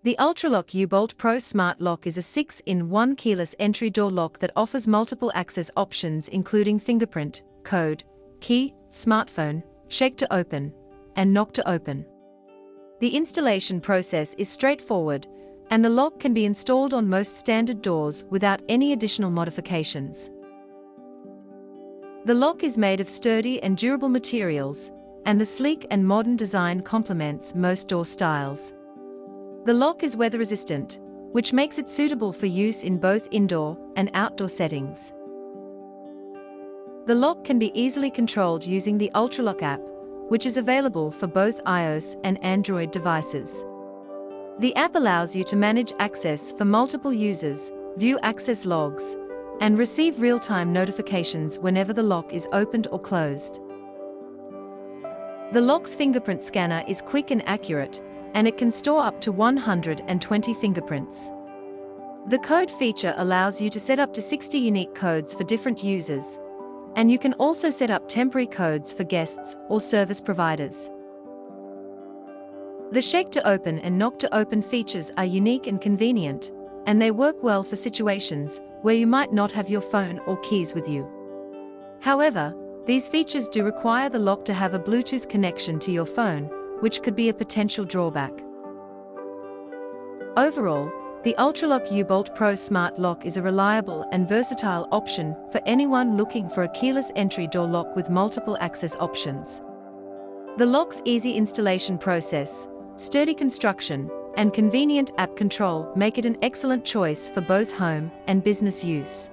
The ULTRALOQ U-Bolt Pro Smart Lock is a 6-in-1 keyless entry door lock that offers multiple access options including fingerprint, code, key, smartphone, shake to open, and knock to open. The installation process is straightforward, and the lock can be installed on most standard doors without any additional modifications. The lock is made of sturdy and durable materials, and the sleek and modern design complements most door styles. The lock is weather-resistant, which makes it suitable for use in both indoor and outdoor settings. The lock can be easily controlled using the ULTRALOQ app, which is available for both iOS and Android devices. The app allows you to manage access for multiple users, view access logs, and receive real-time notifications whenever the lock is opened or closed. The lock's fingerprint scanner is quick and accurate, and it can store up to 120 fingerprints. The code feature allows you to set up to 60 unique codes for different users, and you can also set up temporary codes for guests or service providers. The shake to open and knock to open features are unique and convenient, and they work well for situations where you might not have your phone or keys with you. However, these features do require the lock to have a Bluetooth connection to your phone, which could be a potential drawback. Overall, the ULTRALOQ U-Bolt Pro Smart Lock is a reliable and versatile option for anyone looking for a keyless entry door lock with multiple access options. The lock's easy installation process, sturdy construction, and convenient app control make it an excellent choice for both home and business use.